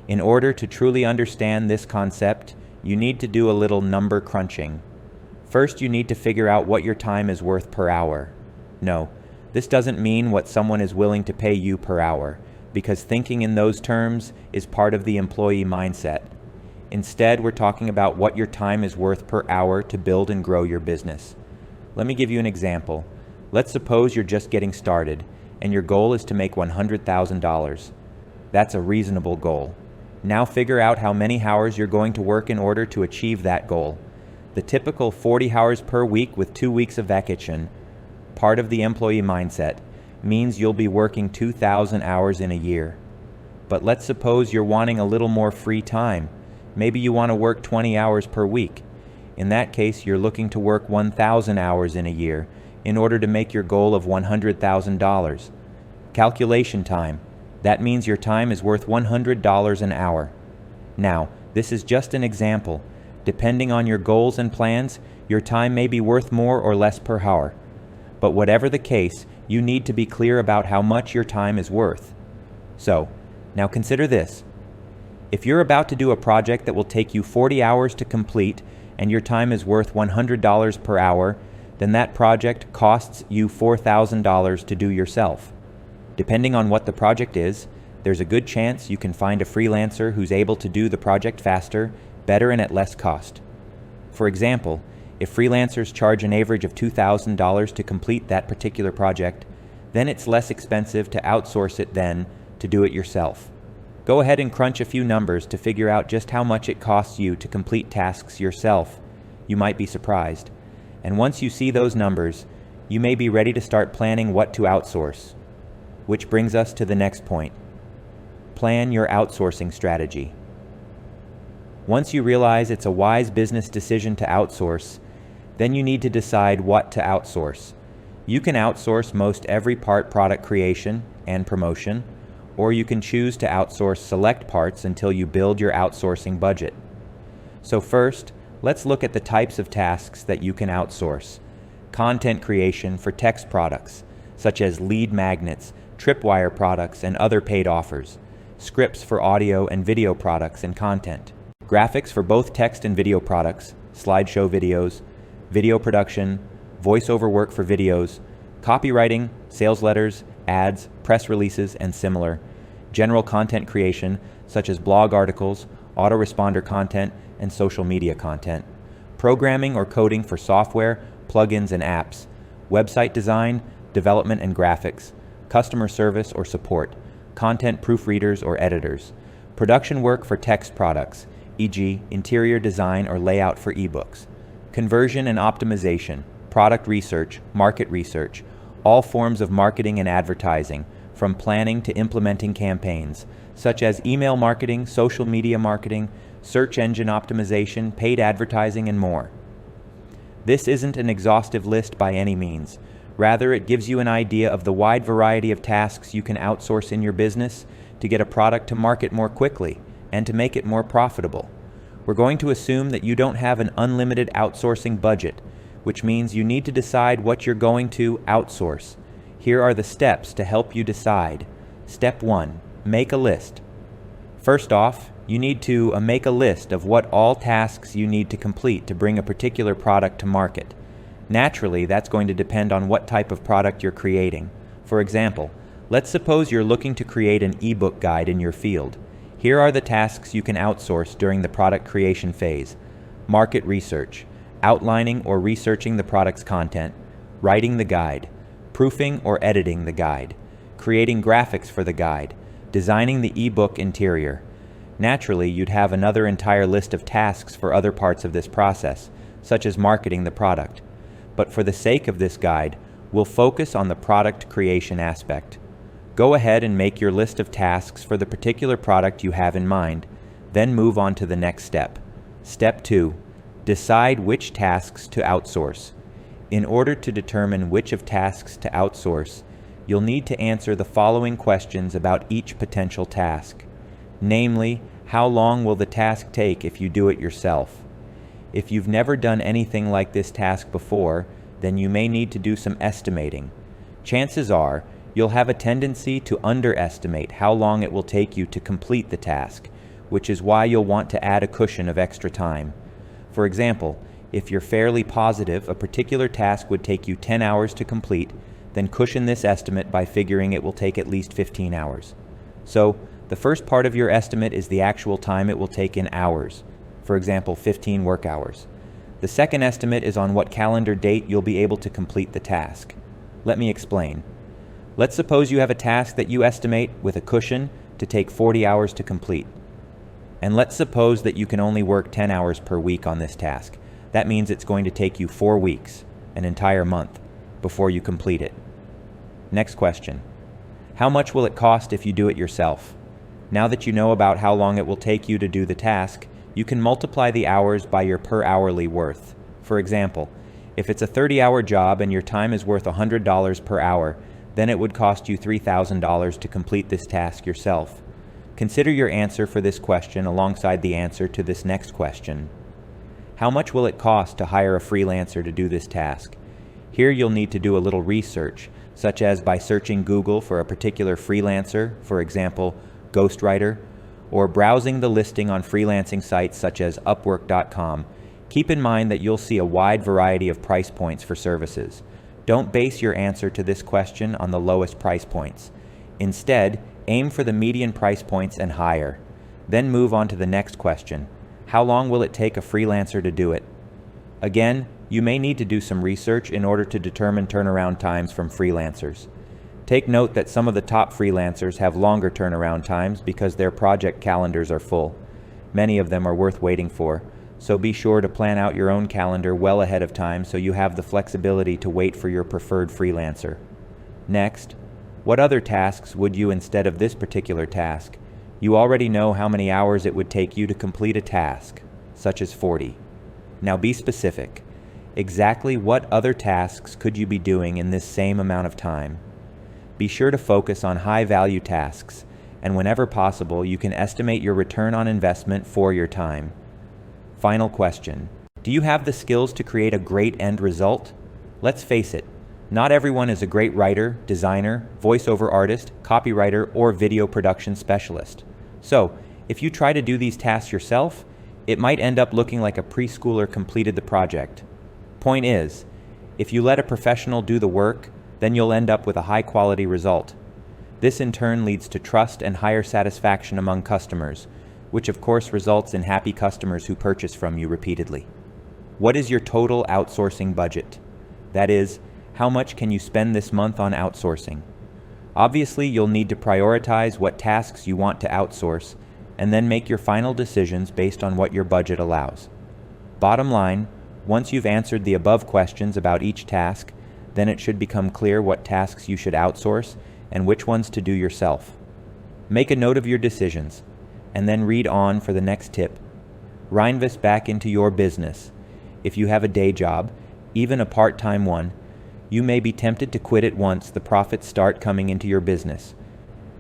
In order to truly understand this concept, you need to do a little number crunching. First, you need to figure out what your time is worth per hour. No, this doesn't mean what someone is willing to pay you per hour, because thinking in those terms is part of the employee mindset. Instead, we're talking about what your time is worth per hour to build and grow your business. Let me give you an example. Let's suppose you're just getting started, and your goal is to make $100,000. That's a reasonable goal. Now figure out how many hours you're going to work in order to achieve that goal. The typical 40 hours per week with 2 weeks of vacation, part of the employee mindset, means you'll be working 2,000 hours in a year. But let's suppose you're wanting a little more free time. Maybe you want to work 20 hours per week. In that case, you're looking to work 1,000 hours in a year in order to make your goal of $100,000. Calculation time. That means your time is worth $100 an hour. Now, this is just an example. Depending on your goals and plans, your time may be worth more or less per hour. But whatever the case, you need to be clear about how much your time is worth. So, now consider this. If you're about to do a project that will take you 40 hours to complete and your time is worth $100 per hour, then that project costs you $4,000 to do yourself. Depending on what the project is, there's a good chance you can find a freelancer who's able to do the project faster, better, and at less cost. For example, if freelancers charge an average of $2,000 to complete that particular project, then it's less expensive to outsource it than to do it yourself. Go ahead and crunch a few numbers to figure out just how much it costs you to complete tasks yourself. You might be surprised. And once you see those numbers, you may be ready to start planning what to outsource. Which brings us to the next point. Plan your outsourcing strategy. Once you realize it's a wise business decision to outsource, then you need to decide what to outsource. You can outsource most every part product creation and promotion, or you can choose to outsource select parts until you build your outsourcing budget. So first, let's look at the types of tasks that you can outsource. Content creation for text products, such as lead magnets, tripwire products, and other paid offers. Scripts for audio and video products and content. Graphics for both text and video products, slideshow videos, video production, voiceover work for videos, copywriting, sales letters, ads, press releases, and similar. General content creation, such as blog articles, autoresponder content, and social media content. Programming or coding for software, plugins, and apps. Website design, development and graphics. Customer service or support. Content proofreaders or editors. Production work for text products, e.g. interior design or layout for ebooks. Conversion and optimization, product research, market research, all forms of marketing and advertising, from planning to implementing campaigns, such as email marketing, social media marketing, search engine optimization, paid advertising, and more. This isn't an exhaustive list by any means. Rather, it gives you an idea of the wide variety of tasks you can outsource in your business to get a product to market more quickly and to make it more profitable. We're going to assume that you don't have an unlimited outsourcing budget, which means you need to decide what you're going to outsource. Here are the steps to help you decide. Step 1. Make a list. First off, you need to make a list of what all tasks you need to complete to bring a particular product to market. Naturally, that's going to depend on what type of product you're creating. For example, Let's suppose you're looking to create an ebook guide in your field. Here are the tasks you can outsource during the product creation phase: market research, outlining or researching the product's content, writing the guide, proofing or editing the guide, creating graphics for the guide, designing the ebook interior. Naturally, you'd have another entire list of tasks for other parts of this process, such as marketing the product. But for the sake of this guide, we'll focus on the product creation aspect. Go ahead and make your list of tasks for the particular product you have in mind, then move on to the next step. Step 2. Decide which tasks to outsource. In order to determine which of tasks to outsource, you'll need to answer the following questions about each potential task. Namely, how long will the task take if you do it yourself? If you've never done anything like this task before, then you may need to do some estimating. Chances are, you'll have a tendency to underestimate how long it will take you to complete the task, which is why you'll want to add a cushion of extra time. For example, if you're fairly positive a particular task would take you 10 hours to complete, then cushion this estimate by figuring it will take at least 15 hours. So, the first part of your estimate is the actual time it will take in hours, for example 15 work hours. The second estimate is on what calendar date you'll be able to complete the task. Let me explain. Let's suppose you have a task that you estimate with a cushion to take 40 hours to complete. And let's suppose that you can only work 10 hours per week on this task. That means it's going to take you 4 weeks, an entire month, before you complete it. Next question. How much will it cost if you do it yourself? Now that you know about how long it will take you to do the task, you can multiply the hours by your per hourly worth. For example, if it's a 30-hour job and your time is worth $100 per hour, then it would cost you $3,000 to complete this task yourself. Consider your answer for this question alongside the answer to this next question. How much will it cost to hire a freelancer to do this task? Here you'll need to do a little research, such as by searching Google for a particular freelancer, for example, ghostwriter, or browsing the listing on freelancing sites such as Upwork.com. Keep in mind that you'll see a wide variety of price points for services. Don't base your answer to this question on the lowest price points. Instead, aim for the median price points and higher. Then move on to the next question. How long will it take a freelancer to do it? Again, you may need to do some research in order to determine turnaround times from freelancers. Take note that some of the top freelancers have longer turnaround times because their project calendars are full. Many of them are worth waiting for, so be sure to plan out your own calendar well ahead of time so you have the flexibility to wait for your preferred freelancer. Next, what other tasks would you instead of this particular task? You already know how many hours it would take you to complete a task, such as 40. Now be specific. Exactly what other tasks could you be doing in this same amount of time? Be sure to focus on high-value tasks, and whenever possible, you can estimate your return on investment for your time. Final question. Do you have the skills to create a great end result? Let's face it, not everyone is a great writer, designer, voiceover artist, copywriter, or video production specialist. So, if you try to do these tasks yourself, it might end up looking like a preschooler completed the project. Point is, if you let a professional do the work, then you'll end up with a high-quality result. This in turn leads to trust and higher satisfaction among customers, which of course results in happy customers who purchase from you repeatedly. What is your total outsourcing budget? That is, how much can you spend this month on outsourcing? Obviously, you'll need to prioritize what tasks you want to outsource, and then make your final decisions based on what your budget allows. Bottom line, once you've answered the above questions about each task, then it should become clear what tasks you should outsource and which ones to do yourself. Make a note of your decisions, and then read on for the next tip. Reinvest back into your business. If you have a day job, even a part-time one, you may be tempted to quit it once the profits start coming into your business.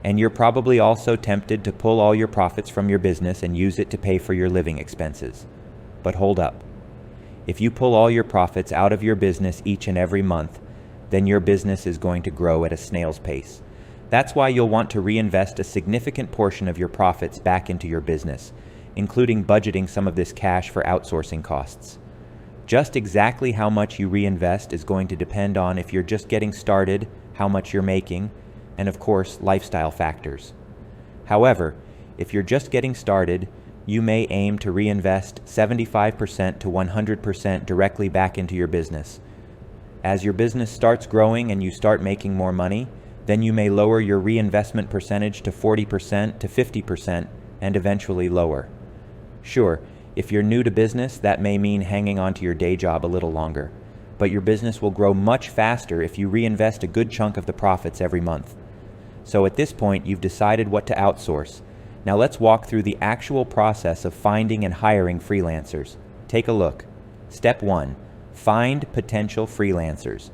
And you're probably also tempted to pull all your profits from your business and use it to pay for your living expenses. But hold up. If you pull all your profits out of your business each and every month, then your business is going to grow at a snail's pace. That's why you'll want to reinvest a significant portion of your profits back into your business, including budgeting some of this cash for outsourcing costs. Just exactly how much you reinvest is going to depend on if you're just getting started, how much you're making, and of course, lifestyle factors. However, if you're just getting started, you may aim to reinvest 75% to 100% directly back into your business. As your business starts growing and you start making more money, then you may lower your reinvestment percentage to 40% to 50% and eventually lower. Sure, if you're new to business, that may mean hanging on to your day job a little longer, but your business will grow much faster if you reinvest a good chunk of the profits every month. So at this point, you've decided what to outsource. Now let's walk through the actual process of finding and hiring freelancers. Take a look. Step 1. Find potential freelancers.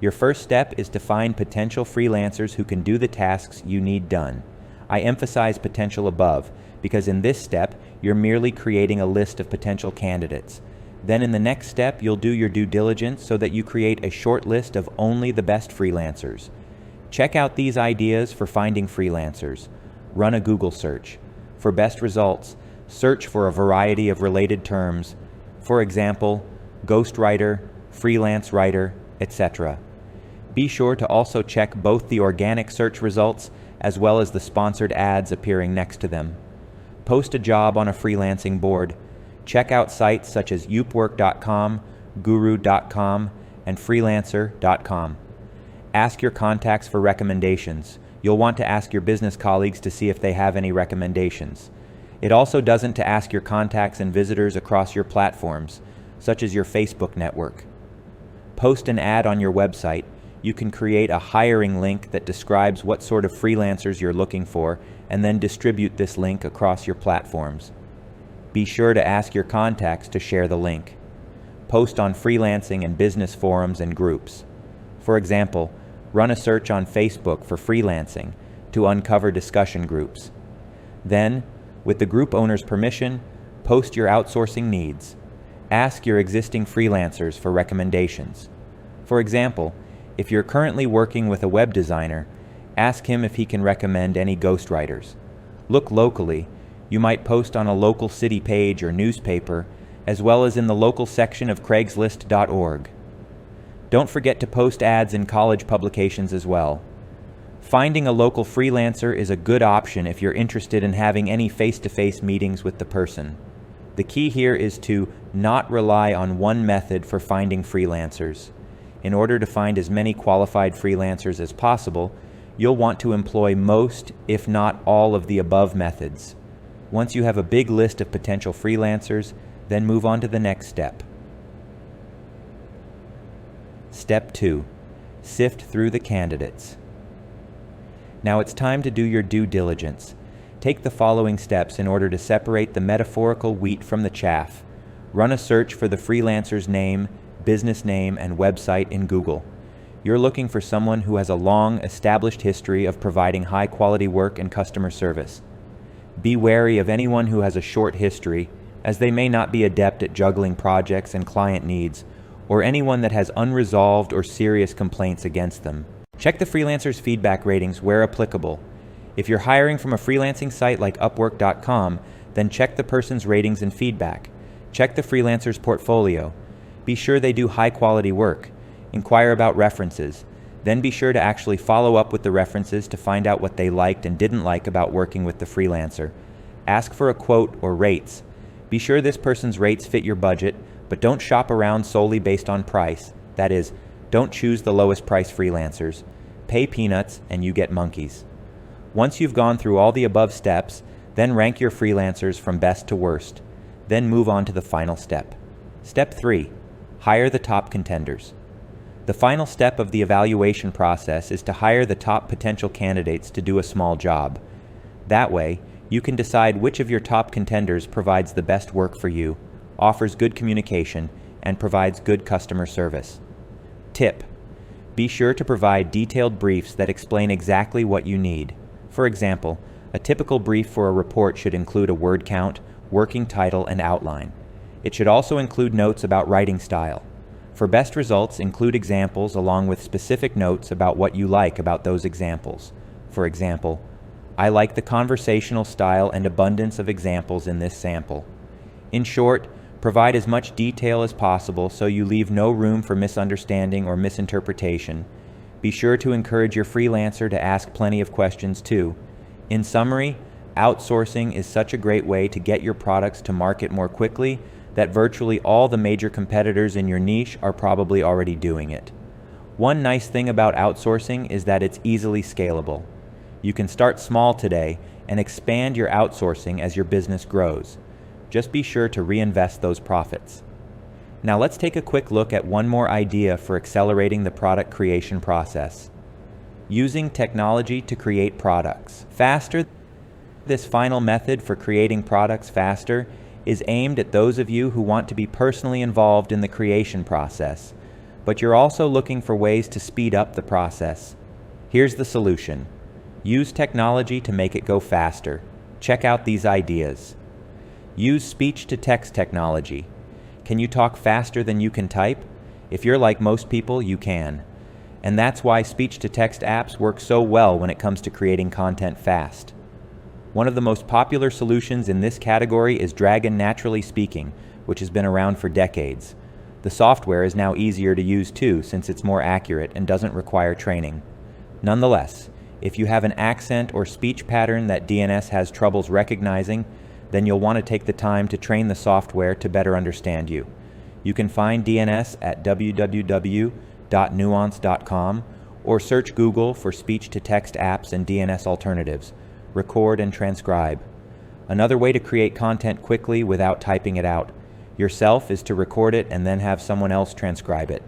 Your first step is to find potential freelancers who can do the tasks you need done. I emphasize potential above because in this step, you're merely creating a list of potential candidates. Then in the next step, you'll do your due diligence so that you create a short list of only the best freelancers. Check out these ideas for finding freelancers. Run a Google search. For best results, search for a variety of related terms. For example, ghostwriter, freelance writer, etc. Be sure to also check both the organic search results as well as the sponsored ads appearing next to them. Post a job on a freelancing board. Check out sites such as upwork.com, guru.com, and freelancer.com. Ask your contacts for recommendations. You'll want to ask your business colleagues to see if they have any recommendations. It also doesn't to ask your contacts and visitors across your platforms, such as your Facebook network. Post an ad on your website. You can create a hiring link that describes what sort of freelancers you're looking for and then distribute this link across your platforms. Be sure to ask your contacts to share the link. Post on freelancing and business forums and groups. For example, run a search on Facebook for freelancing to uncover discussion groups. Then, with the group owner's permission, post your outsourcing needs. Ask your existing freelancers for recommendations. For example, if you're currently working with a web designer, ask him if he can recommend any ghostwriters. Look locally. You might post on a local city page or newspaper, as well as in the local section of Craigslist.org. Don't forget to post ads in college publications as well. Finding a local freelancer is a good option if you're interested in having any face-to-face meetings with the person. The key here is to not rely on one method for finding freelancers. In order to find as many qualified freelancers as possible, you'll want to employ most, if not all, of the above methods. Once you have a big list of potential freelancers, then move on to the next step. Step 2. Sift through the candidates. Now it's time to do your due diligence. Take the following steps in order to separate the metaphorical wheat from the chaff. Run a search for the freelancer's name, business name, and website in Google. You're looking for someone who has a long, established history of providing high-quality work and customer service. Be wary of anyone who has a short history, as they may not be adept at juggling projects and client needs, or anyone that has unresolved or serious complaints against them. Check the freelancer's feedback ratings where applicable. If you're hiring from a freelancing site like upwork.com, then check the person's ratings and feedback. Check the freelancer's portfolio. Be sure they do high-quality work. Inquire about references. Then be sure to actually follow up with the references to find out what they liked and didn't like about working with the freelancer. Ask for a quote or rates. Be sure this person's rates fit your budget, but don't shop around solely based on price. That is, don't choose the lowest price freelancers. Pay peanuts and you get monkeys. Once you've gone through all the above steps, then rank your freelancers from best to worst. Then move on to the final step. Step 3. Hire the top contenders. The final step of the evaluation process is to hire the top potential candidates to do a small job. That way, you can decide which of your top contenders provides the best work for you, offers good communication, and provides good customer service. Tip: be sure to provide detailed briefs that explain exactly what you need. For example, a typical brief for a report should include a word count, working title, and outline. It should also include notes about writing style. For best results, include examples along with specific notes about what you like about those examples. For example, I like the conversational style and abundance of examples in this sample. In short, provide as much detail as possible so you leave no room for misunderstanding or misinterpretation. Be sure to encourage your freelancer to ask plenty of questions too. In summary, outsourcing is such a great way to get your products to market more quickly that virtually all the major competitors in your niche are probably already doing it. One nice thing about outsourcing is that it's easily scalable. You can start small today and expand your outsourcing as your business grows. Just be sure to reinvest those profits. Now let's take a quick look at one more idea for accelerating the product creation process. Using technology to create products faster. This final method for creating products faster is aimed at those of you who want to be personally involved in the creation process, but you're also looking for ways to speed up the process. Here's the solution. Use technology to make it go faster. Check out these ideas. Use speech-to-text technology. Can you talk faster than you can type? If you're like most people, you can. And that's why speech-to-text apps work so well when it comes to creating content fast. One of the most popular solutions in this category is Dragon Naturally Speaking, which has been around for decades. The software is now easier to use too, since it's more accurate and doesn't require training. Nonetheless, if you have an accent or speech pattern that DNS has troubles recognizing, then you'll want to take the time to train the software to better understand you. You can find DNS at www.nuance.com or search Google for speech-to-text apps and DNS alternatives. Record and transcribe. Another way to create content quickly without typing it out yourself is to record it and then have someone else transcribe it.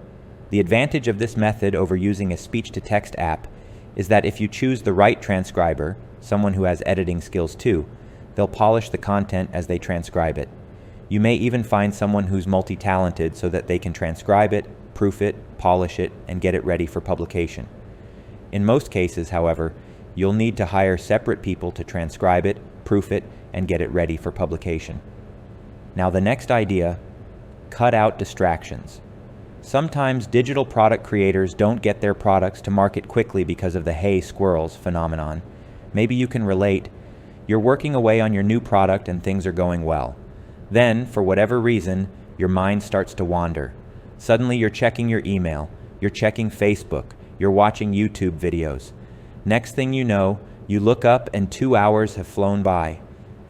The advantage of this method over using a speech-to-text app is that if you choose the right transcriber, someone who has editing skills too, they'll polish the content as they transcribe it. You may even find someone who's multi-talented so that they can transcribe it, proof it, polish it, and get it ready for publication. In most cases, however, you'll need to hire separate people to transcribe it, proof it, and get it ready for publication. Now the next idea, cut out distractions. Sometimes digital product creators don't get their products to market quickly because of the "hey squirrels" phenomenon. Maybe you can relate. You're working away on your new product and things are going well. Then, for whatever reason, your mind starts to wander. Suddenly you're checking your email, you're checking Facebook, you're watching YouTube videos. Next thing you know, you look up and 2 hours have flown by,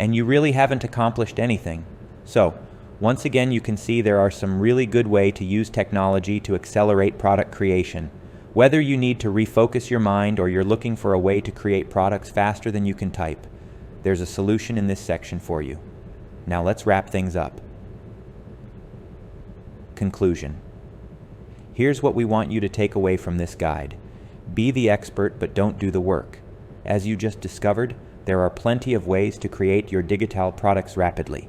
and you really haven't accomplished anything. So, once again, you can see there are some really good ways to use technology to accelerate product creation. Whether you need to refocus your mind or you're looking for a way to create products faster than you can type, there's a solution in this section for you. Now let's wrap things up. Conclusion. Here's what we want you to take away from this guide. Be the expert, but don't do the work. As you just discovered, there are plenty of ways to create your digital products rapidly.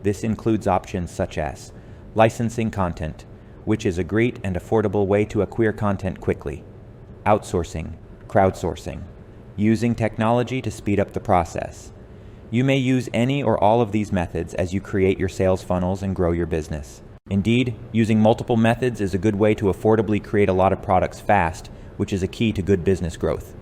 This includes options such as licensing content, which is a great and affordable way to acquire content quickly. Outsourcing, crowdsourcing, using technology to speed up the process. You may use any or all of these methods as you create your sales funnels and grow your business. Indeed, using multiple methods is a good way to affordably create a lot of products fast, which is a key to good business growth.